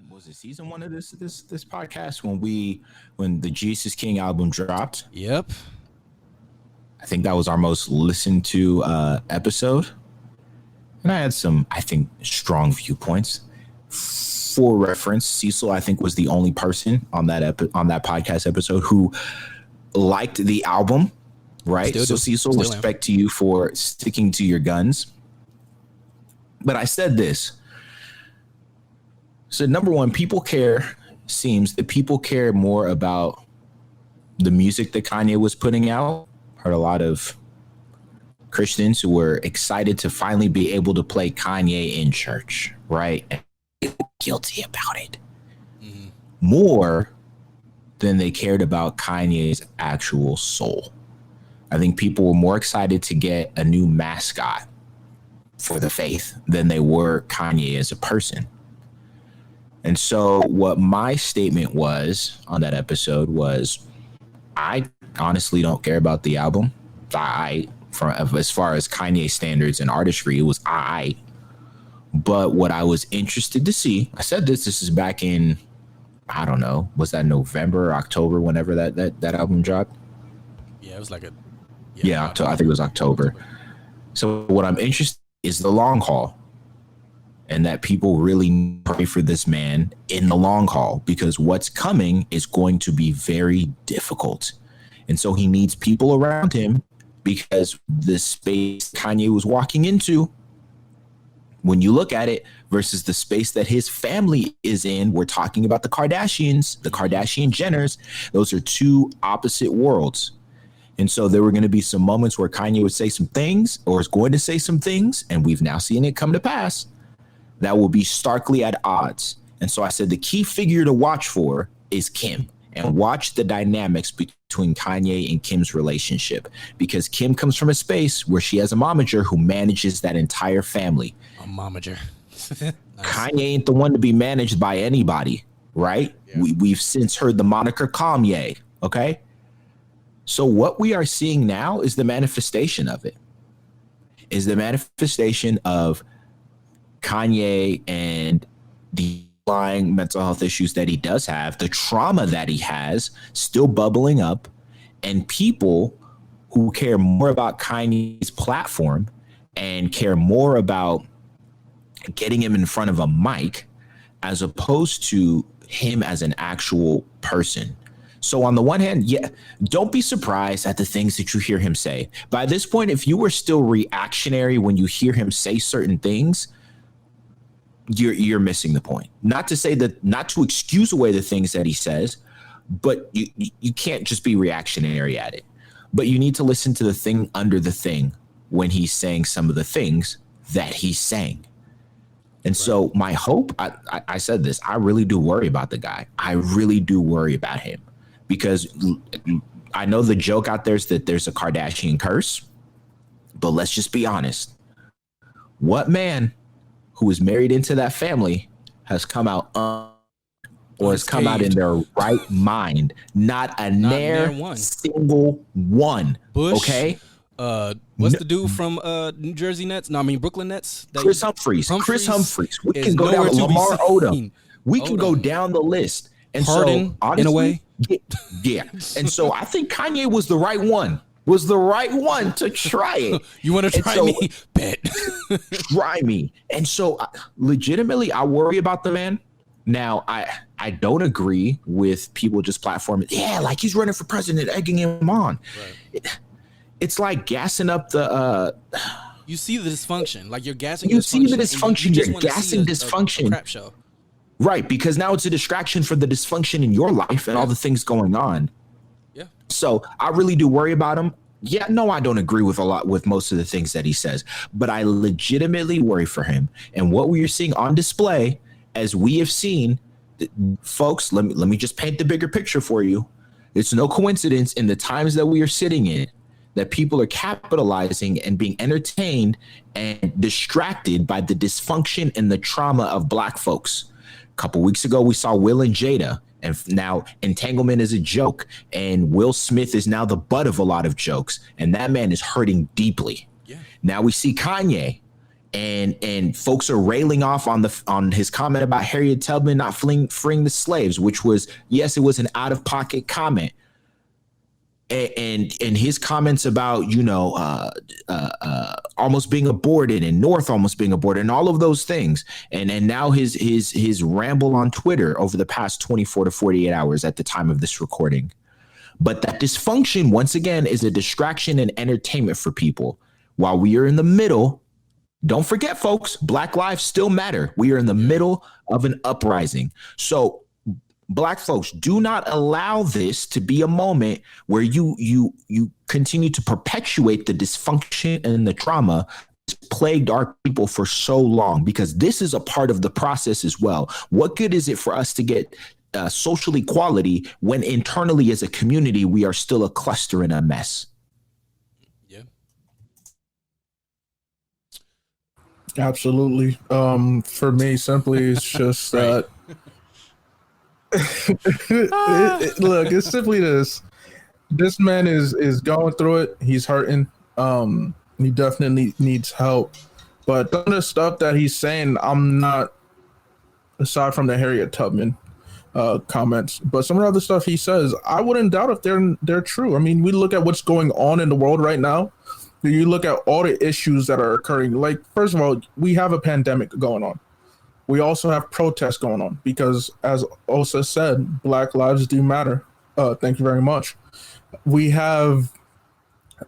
Was it season one of this podcast when the Jesus King album dropped? Yep. I think that was our most listened to episode, and I had some, I think, strong viewpoints. For reference, Cecil, I think, was the only person on that podcast episode who liked the album. Right. So Cecil, respect to you for sticking to your guns. But I said this. So number one, seems that people care more about the music that Kanye was putting out. Heard a lot of Christians who were excited to finally be able to play Kanye in church, right? And guilty about it. Mm-hmm. More than they cared about Kanye's actual soul. I think people were more excited to get a new mascot for the faith than they were Kanye as a person. And so what my statement was on that episode was, I honestly don't care about the album. As far as Kanye standards and artistry, it was But what I was interested to see, I said this is back in, I don't know, was that November, October, whenever that album dropped? Yeah, it was like I think it was October. So what I'm interested in is the long haul, and that people really pray for this man in the long haul, because what's coming is going to be very difficult. And so he needs people around him, because the space Kanye was walking into, when you look at it versus the space that his family is in, we're talking about the Kardashians, the Kardashian Jenners. Those are two opposite worlds. And so there were going to be some moments where Kanye would say some things, or is going to say some things, and we've now seen it come to pass, that will be starkly at odds. And so I said the key figure to watch for is Kim, and watch the dynamics between Kanye and Kim's relationship, because Kim comes from a space where she has a momager who manages that entire family. A momager. Nice. Kanye ain't the one to be managed by anybody, right? Yeah. We've since heard the moniker Kanye, okay? So what we are seeing now is the manifestation of it. Is the manifestation of Kanye and the underlying mental health issues that he does have, the trauma that he has still bubbling up, and people who care more about Kanye's platform and care more about getting him in front of a mic as opposed to him as an actual person. So on the one hand, yeah, don't be surprised at the things that you hear him say. By this point, if you were still reactionary when you hear him say certain things, you're missing the point. Not to say that, not to excuse away the things that he says, but you can't just be reactionary at it. But you need to listen to the thing under the thing when he's saying some of the things that he's saying. And so my hope, I said this, I really do worry about the guy. I really do worry about him. Because I know the joke out there is that there's a Kardashian curse, but let's just be honest. What man who is married into that family has come out or has come out in their right mind? Not near single one. Bush, okay? What's the dude from New Jersey Nets? No, I mean Brooklyn Nets. Chris Humphries. Chris Humphries. We can go down Lamar Odom. We can go down the list. And Harden, so, honestly, in a way. Yeah. And so I think Kanye was the right one. To try it. You want to try me? Bet. Try me. And so legitimately, I worry about the man. Now, I don't agree with people just platforming. Yeah, like he's running for president, egging him on. Right. It's like gassing up the... you see the dysfunction. Like you're gassing You see the dysfunction. You're gassing dysfunction. A crap show. Right, because now it's a distraction for the dysfunction in your life and all the things going on. Yeah. So I really do worry about him. Yeah, no, I don't agree with most of the things that he says, but I legitimately worry for him. And what we are seeing on display, as we have seen, folks, let me just paint the bigger picture for you. It's no coincidence in the times that we are sitting in that people are capitalizing and being entertained and distracted by the dysfunction and the trauma of Black folks. A couple weeks ago, we saw Will and Jada, and now entanglement is a joke, and Will Smith is now the butt of a lot of jokes, and that man is hurting deeply. Yeah. Now we see Kanye, and folks are railing off on his comment about Harriet Tubman not freeing the slaves, which was, yes, it was an out of pocket comment. And his comments about almost being aborted and North almost being aborted and all of those things, and now his ramble on Twitter over the past 24 to 48 hours at the time of this recording. But that dysfunction, once again, is a distraction and entertainment for people while we are in the middle. Don't forget, folks, Black lives still matter. We are in the middle of an uprising. So Black folks, do not allow this to be a moment where you continue to perpetuate the dysfunction and the trauma that's plagued our people for so long, because this is a part of the process as well. What good is it for us to get social equality when internally as a community we are still a cluster and a mess? Yeah, absolutely. For me, simply, it's just that. Look, it's simply this. This man is going through it. He's hurting. He definitely needs help. But some of the stuff that he's saying, I'm not, aside from the Harriet Tubman comments, but some of the other stuff he says, I wouldn't doubt if they're true. I mean, we look at what's going on in the world right now. You look at all the issues that are occurring. Like, first of all, we have a pandemic going on. We also have protests going on because, as Osa said, Black lives do matter. Thank you very much. We have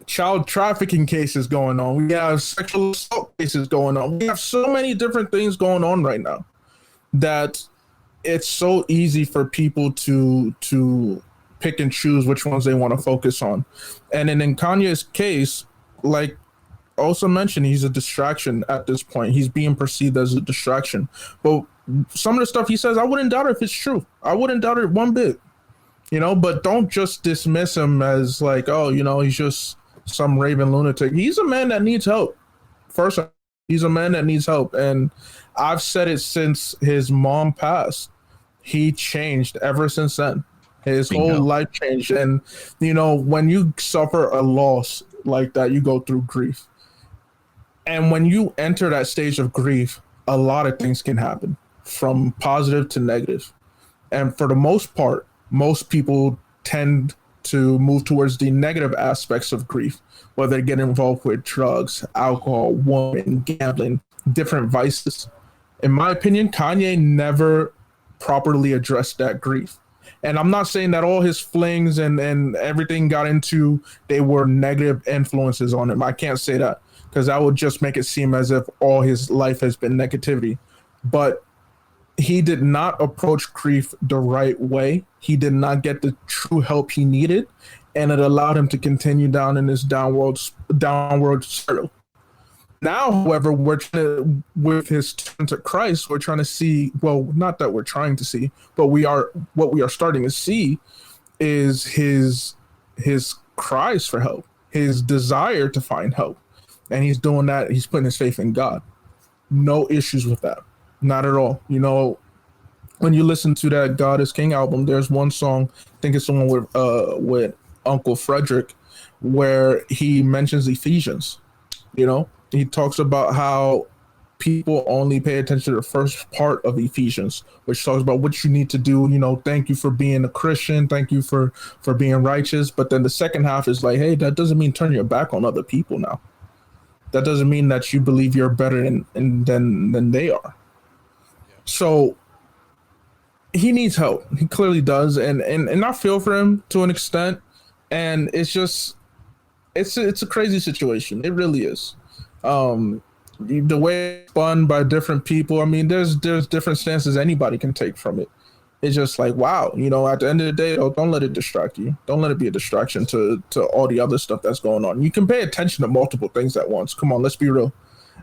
child trafficking cases going on. We have sexual assault cases going on. We have so many different things going on right now that it's so easy for people to pick and choose which ones they want to focus on. And then in Kanye's case, like also mentioned, he's a distraction at this point. He's being perceived as a distraction. But some of the stuff he says, I wouldn't doubt if it's true. I wouldn't doubt it one bit. But don't just dismiss him as like, oh, he's just some raving lunatic. He's a man that needs help. First, he's a man that needs help. And I've said it since his mom passed. He changed ever since then. His whole life changed. And, when you suffer a loss like that, you go through grief. And when you enter that stage of grief, a lot of things can happen, from positive to negative. And for the most part, most people tend to move towards the negative aspects of grief, whether they get involved with drugs, alcohol, women, gambling, different vices. In my opinion, Kanye never properly addressed that grief. And I'm not saying that all his flings and everything they were negative influences on him. I can't say that, because that would just make it seem as if all his life has been negativity. But he did not approach grief the right way. He did not get the true help he needed, and it allowed him to continue down in this downward spiral. Now, however, with his turn to Christ, we're trying to see, well, not that we're trying to see, but what we are starting to see is his cries for help, his desire to find help. And he's doing that. He's putting his faith in God. No issues with that. Not at all. When you listen to that God is King album, there's one song, I think it's the one with Uncle Frederick, where he mentions Ephesians. He talks about how people only pay attention to the first part of Ephesians, which talks about what you need to do. Thank you for being a Christian. Thank you for being righteous. But then the second half is like, hey, that doesn't mean turn your back on other people now. That doesn't mean that you believe you're better than they are. Yeah. So he needs help. He clearly does. And I feel for him to an extent. And it's just, it's a crazy situation. It really is. The way it's spun by different people. I mean, there's different stances anybody can take from it. It's just like, wow, at the end of the day, don't let it distract you. Don't let it be a distraction to all the other stuff that's going on. You can pay attention to multiple things at once. Come on, let's be real.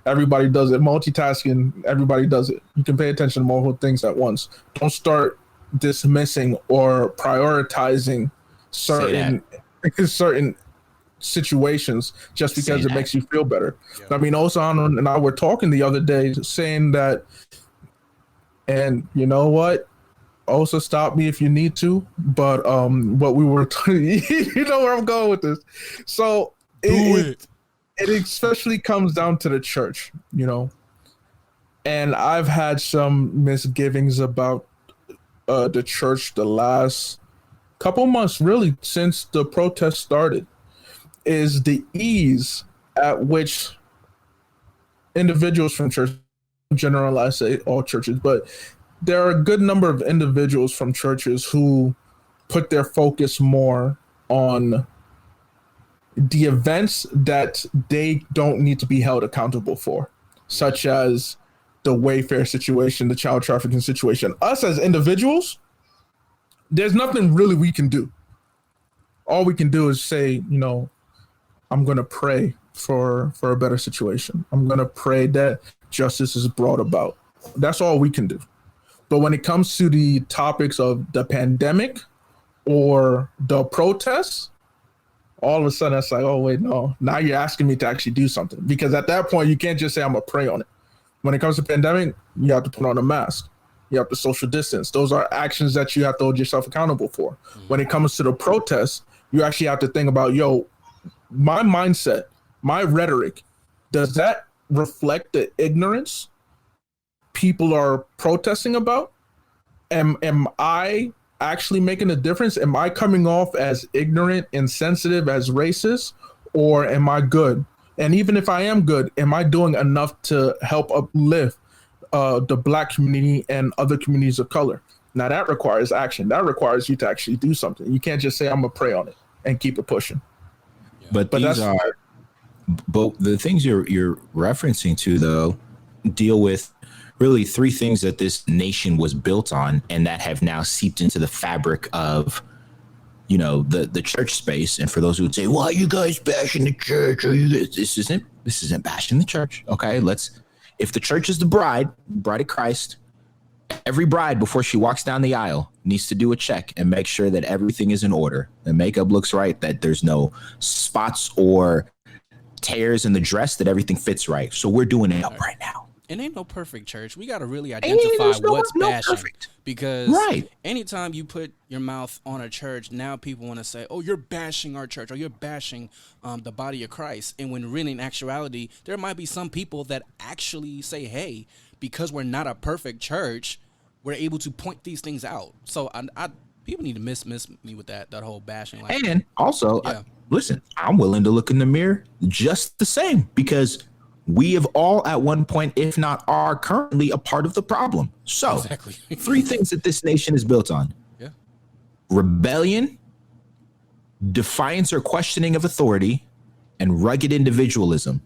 Everybody does it. Multitasking, everybody does it. You can pay attention to multiple things at once. Don't start dismissing or prioritizing certain situations just because it makes you feel better. Yeah. I mean, Osan and I were talking the other day saying that, and you know what? Also stop me if you need to, but what we were you know where I'm going with this. So it especially comes down to the church, and I've had some misgivings about the church the last couple months, really, since the protest started, is the ease at which individuals from church, general, I say all churches, but there are a good number of individuals from churches who put their focus more on the events that they don't need to be held accountable for, such as the Wayfair situation, the child trafficking situation. Us as individuals, there's nothing really we can do. All we can do is say, I'm going to pray for a better situation. I'm going to pray that justice is brought about. That's all we can do. But when it comes to the topics of the pandemic or the protests, all of a sudden it's like, oh, wait, no. Now you're asking me to actually do something. Because at that point, you can't just say I'm going to pray on it. When it comes to pandemic, you have to put on a mask. You have to social distance. Those are actions that you have to hold yourself accountable for. Mm-hmm. When it comes to the protests, you actually have to think about, my mindset, my rhetoric, does that reflect the ignorance people are protesting about? Am I actually making a difference? Am I coming off as ignorant, insensitive, as racist, or am I good? And even if I am good, am I doing enough to help uplift the Black community and other communities of color? Now that requires action. That requires you to actually do something. You can't just say, I'm going to pray on it and keep it pushing. But the things you're referencing to, though, deal with really three things that this nation was built on and that have now seeped into the fabric of, the church space. And for those who would say, why are you guys bashing the church? This isn't bashing the church. Okay, if the church is the bride of Christ, every bride before she walks down the aisle needs to do a check and make sure that everything is in order. The makeup looks right, that there's no spots or tears in the dress, that everything fits right. So we're doing it up right now. It ain't no perfect church. We got to really identify what's bashing. Because anytime you put your mouth on a church, now people want to say, oh, you're bashing our church, or you're bashing the body of Christ. And when really in actuality, there might be some people that actually say, hey, because we're not a perfect church, we're able to point these things out. So I people need to miss me with that whole bashing. And also, listen, I'm willing to look in the mirror just the same, because we have all at one point, if not are currently, a part of the problem. So three things that this nation is built on. Yeah. Rebellion, defiance or questioning of authority, and rugged individualism.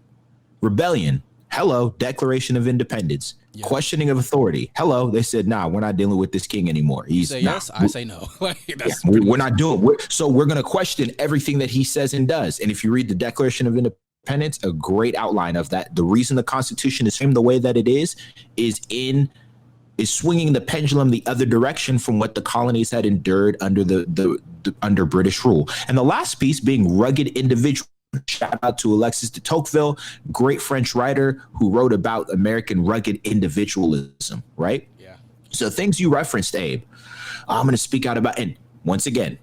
Rebellion. Hello, Declaration of Independence. Yeah. Questioning of authority. Hello, they said, nah, we're not dealing with this king anymore. You say yes, I say no. We're not doing it. So we're going to question everything that he says and does. And if you read the Declaration of Independence, a great outline of that. The reason the Constitution is framed the way that it is swinging the pendulum the other direction from what the colonies had endured under the under British rule. And the last piece being rugged individual. Shout out to Alexis de Tocqueville, great French writer who wrote about American rugged individualism, right? Yeah. So things you referenced, Abe, I'm going to speak out about. And once again,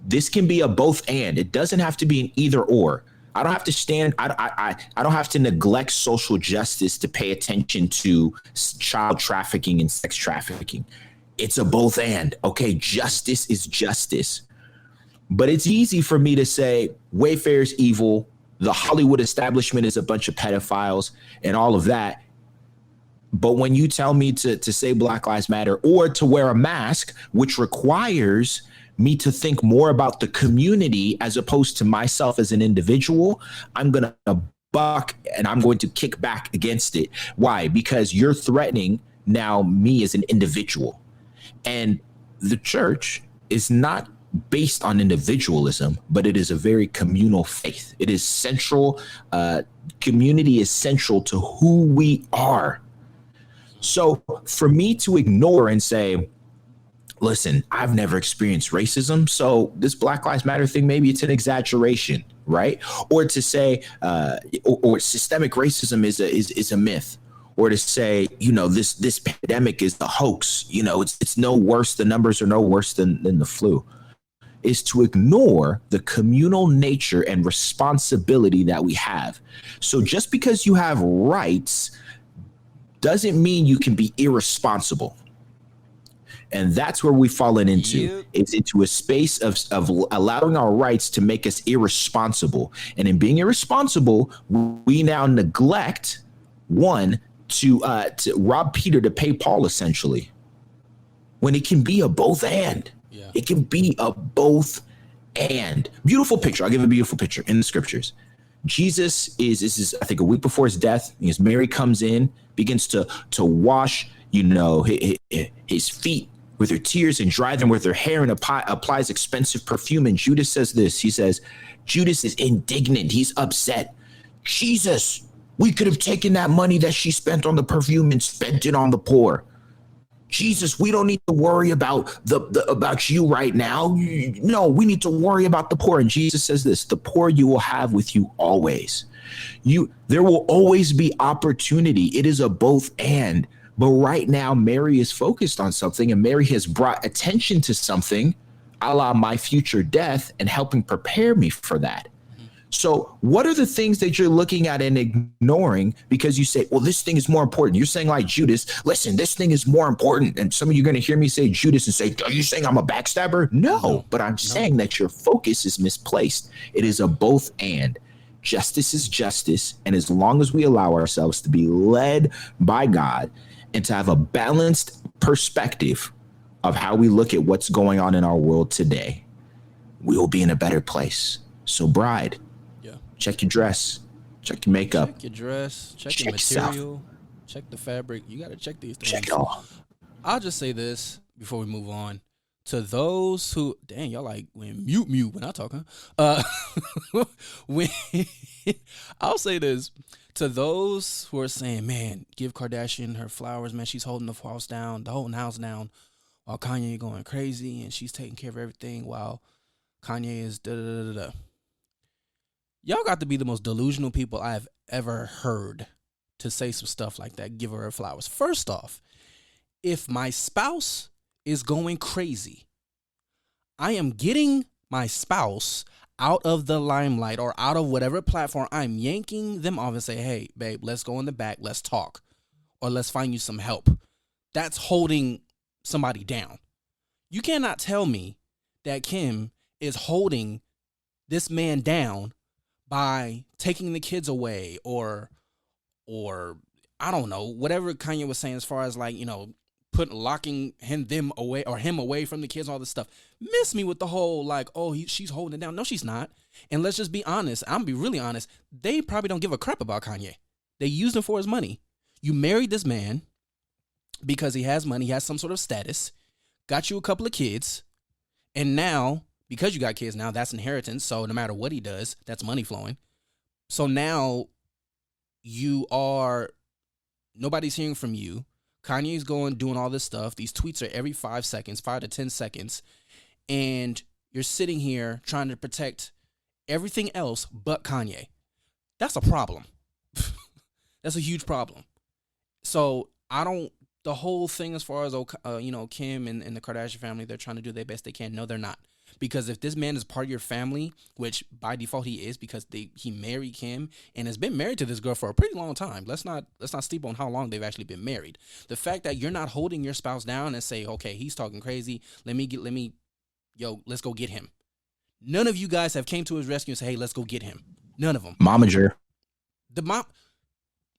this can be a both and. It doesn't have to be an either or. I don't have to stand. I don't have to neglect social justice to pay attention to child trafficking and sex trafficking. It's a both and. Okay, justice is justice. But it's easy for me to say Wayfair is evil, the Hollywood establishment is a bunch of pedophiles, and all of that. But when you tell me to say Black Lives Matter or to wear a mask, which requires me to think more about the community as opposed to myself as an individual, I'm going to buck and I'm going to kick back against it. Why? Because you're threatening now me as an individual. And the church is not based on individualism, but it is a very communal faith. It is central. Community is central to who we are. So for me to ignore and say, listen, I've never experienced racism, so this Black Lives Matter thing, maybe it's an exaggeration, right? Or to say, or systemic racism is a myth, or to say, this pandemic is a hoax. It's no worse. The numbers are no worse than the flu. is to ignore the communal nature and responsibility that we have. So just because you have rights doesn't mean you can be irresponsible. And that's where we've fallen into. Yep. It's into a space of allowing our rights to make us irresponsible. And in being irresponsible, we now neglect one to rob Peter to pay Paul, essentially. When it can be a both and. Yeah. It can be a both and. Beautiful picture. I'll give a beautiful picture in the scriptures. Jesus is I think a week before his death. As Mary comes in, begins to wash, his feet with her tears and dry them with her hair, and applies expensive perfume. And Judas says this. He says, Judas is indignant. He's upset. Jesus, we could have taken that money that she spent on the perfume and spent it on the poor. Jesus, we don't need to worry about about you right now. No, we need to worry about the poor. And Jesus says this, the poor you will have with you always. There will always be opportunity. It is a both and. But right now, Mary is focused on something, and Mary has brought attention to something, a la my future death, and helping prepare me for that. So what are the things that you're looking at and ignoring because you say, well, this thing is more important? You're saying like Judas, listen, this thing is more important. And some of you are going to hear me say Judas and say, are you saying I'm a backstabber? No, but I'm saying that your focus is misplaced. It is a both and. Justice is justice. And as long as we allow ourselves to be led by God and to have a balanced perspective of how we look at what's going on in our world today, we will be in a better place. So bride, check your dress, check your makeup. Check your dress, check your material, yourself. Check the fabric. You got to check these things. Check it all. I'll just say this before we move on. To those who, dang, y'all like when mute when I talk, huh? When I'll say this. To those who are saying, man, give Kardashian her flowers, man, she's holding the house down, while Kanye going crazy and she's taking care of everything while Kanye is da-da-da-da-da. Y'all got to be the most delusional people I've ever heard to say some stuff like that, give her flowers. First off, if my spouse is going crazy, I am getting my spouse out of the limelight or out of whatever platform. I'm yanking them off and say, hey, babe, let's go in the back. Let's talk, or let's find you some help. That's holding somebody down. You cannot tell me that Kim is holding this man down by taking the kids away or I don't know, whatever Kanye was saying as far as like, locking him away from the kids, all this stuff. Miss me with the whole like, she's holding it down. No, she's not. And let's just be honest. I'm gonna be really honest. They probably don't give a crap about Kanye. They used him for his money. You married this man because he has money, he has some sort of status, got you a couple of kids, and now because you got kids now, that's inheritance. So no matter what he does, that's money flowing. So now nobody's hearing from you. Kanye's doing all this stuff. These tweets are every 5 to 10 seconds. And you're sitting here trying to protect everything else but Kanye. That's a problem. That's a huge problem. So the whole thing as far as, Kim and the Kardashian family, they're trying to do their best they can. No, they're not. Because if this man is part of your family, which by default he is, because he married Kim and has been married to this girl for a pretty long time. Let's not sleep on how long they've actually been married. The fact that you're not holding your spouse down and say, okay, he's talking crazy. Let's go get him. None of you guys have came to his rescue and say, hey, let's go get him. None of them. Momager.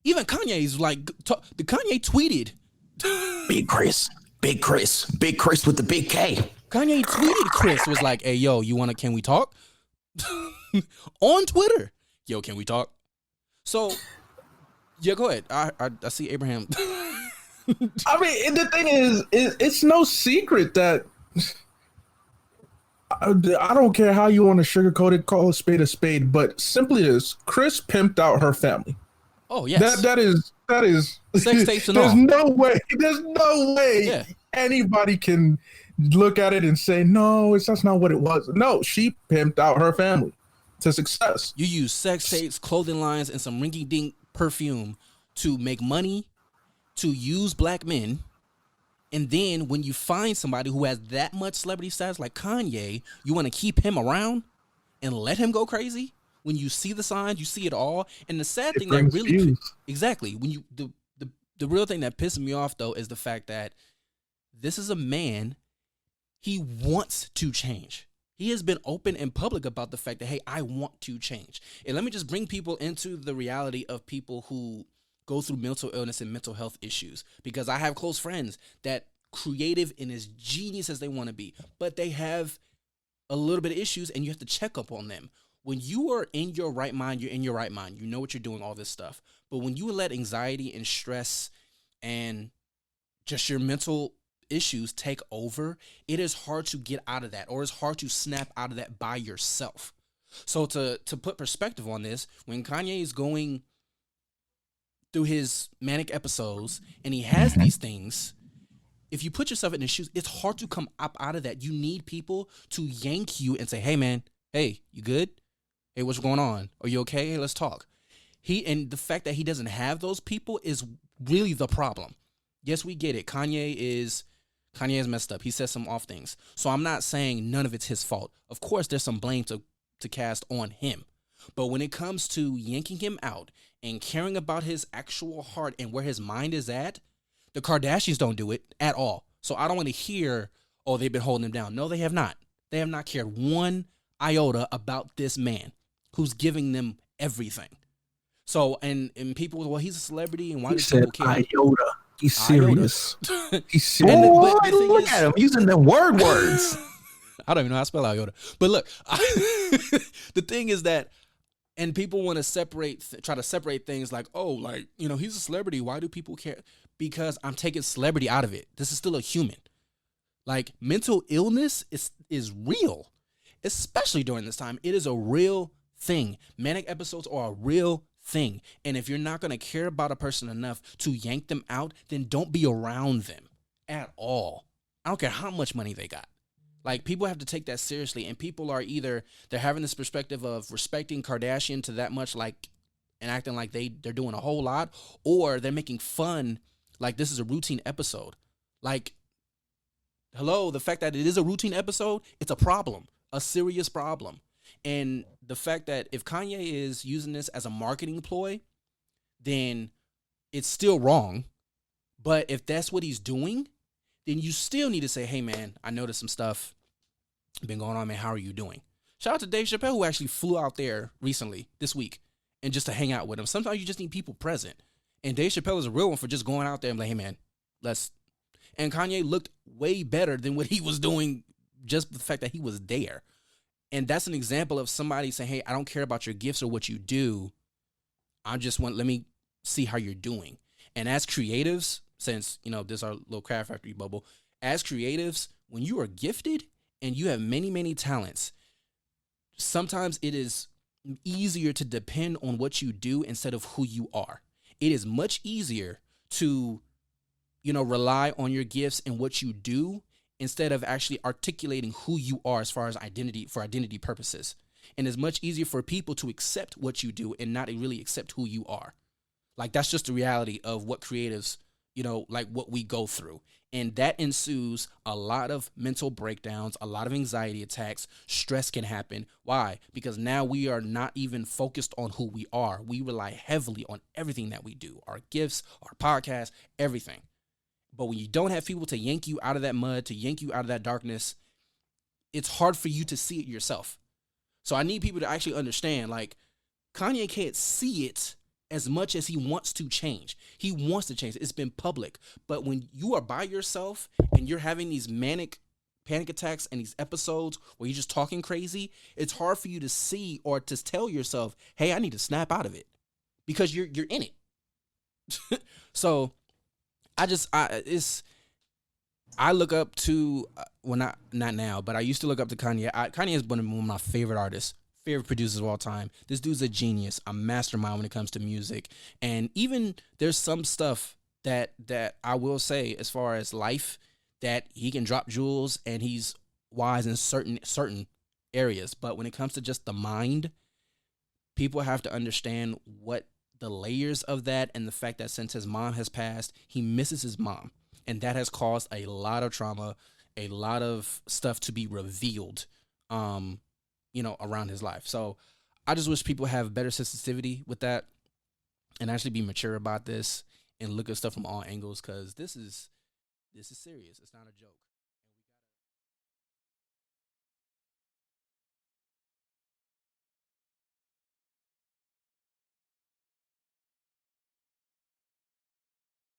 Even Kanye's like, the Kanye tweeted. Big Chris with the big K. Kanye tweeted Chris, was like, hey, yo, can we talk? On Twitter. Yo, can we talk? So, yeah, go ahead. I see Abraham. I mean, the thing is, it's no secret that I don't care how you want to sugarcoat it, call a spade, but simply this, Chris pimped out her family. Oh, yes. That is sex tapes and there's all. There's no way anybody can look at it and say, no, that's not what it was. No, she pimped out her family to success. You use sex tapes, clothing lines, and some rinky-dink perfume to make money, to use black men, And then when you find somebody who has that much celebrity status like Kanye, you want to keep him around and let him go crazy? When you see the signs, you see it all. And the sad thing that really exactly when you the real thing that pisses me off though is the fact that this is a man, he wants to change. He has been open and public about the fact that, hey, I want to change. And let me just bring people into the reality of people who go through mental illness and mental health issues, because I have close friends that creative and as genius as they want to be, but they have a little bit of issues and you have to check up on them. When you are in your right mind, you're in your right mind. You know what you're doing, all this stuff. But when you let anxiety and stress and just your mental issues take over, it is hard to get out of that, or it's hard to snap out of that by yourself. So to put perspective on this, when Kanye is going through his manic episodes and he has these things, if you put yourself in his shoes, it's hard to come up out of that. You need people to yank you and say, hey man, hey, you good? Hey, what's going on? Are you okay? Hey, let's talk. And the fact that he doesn't have those people is really the problem. Yes, we get it. Kanye is messed up. He says some off things. So I'm not saying none of it's his fault. Of course, there's some blame to cast on him. But when it comes to yanking him out and caring about his actual heart and where his mind is at, the Kardashians don't do it at all. So I don't want to hear, oh, they've been holding him down. No, they have not. They have not cared one iota about this man who's giving them everything. So, and people, well, he's a celebrity, and why do people care? Iota. He's serious. He's serious. Boy, look at him using them words. I don't even know how to spell iota. But look, the thing is that, and people want to try to separate things like, oh, like, you know, he's a celebrity. Why do people care? Because I'm taking celebrity out of it. This is still a human. Like, mental illness is real, especially during this time. It is a real thing. Manic episodes are a real thing. And if you're not going to care about a person enough to yank them out, then don't be around them at all. I don't care how much money they got. Like, people have to take that seriously. And people are either, they're having this perspective of respecting Kardashian to that much, like, and acting like they're doing a whole lot, or they're making fun like this is a routine episode. Like, hello, the fact that it is a routine episode, it's a problem, a serious problem. And the fact that if Kanye is using this as a marketing ploy, then it's still wrong. But if that's what he's doing, then you still need to say, hey, man, I noticed some stuff been going on, man. How are you doing? Shout out to Dave Chappelle, who actually flew out there recently this week and just to hang out with him. Sometimes you just need people present. And Dave Chappelle is a real one for just going out there and like, hey, man, let's. And Kanye looked way better than what he was doing, just the fact that he was there. And that's an example of somebody saying, hey, I don't care about your gifts or what you do. Let me see how you're doing. And as creatives, since, you know, this is our little craft factory bubble, as creatives, when you are gifted and you have many, many talents, sometimes it is easier to depend on what you do instead of who you are. It is much easier to, you know, rely on your gifts and what you do instead of actually articulating who you are as far as identity, for identity purposes. And it's much easier for people to accept what you do and not really accept who you are. Like, that's just the reality of what creatives, you know, like what we go through. And that ensues a lot of mental breakdowns, a lot of anxiety attacks. Stress can happen. Why? Because now we are not even focused on who we are. We rely heavily on everything that we do, our gifts, our podcast, everything. But when you don't have people to yank you out of that mud, to yank you out of that darkness, it's hard for you to see it yourself. So I need people to actually understand, like, Kanye can't see it as much as he wants to change. He wants to change. It's been public. But when you are by yourself and you're having these manic panic attacks and these episodes where you're just talking crazy, it's hard for you to see or to tell yourself, hey, I need to snap out of it, because you're in it. So I look up to, well, not now, but I used to look up to Kanye. Kanye is one of my favorite artists, favorite producers of all time. This dude's a genius, a mastermind when it comes to music. And even there's some stuff that I will say as far as life, that he can drop jewels and he's wise in certain areas. But when it comes to just the mind, people have to understand what the layers of that, and the fact that since his mom has passed, he misses his mom. and that has caused a lot of trauma, a lot of stuff to be revealed, around his life. So I just wish people have better sensitivity with that and actually be mature about this and look at stuff from all angles, because this is serious. It's not a joke.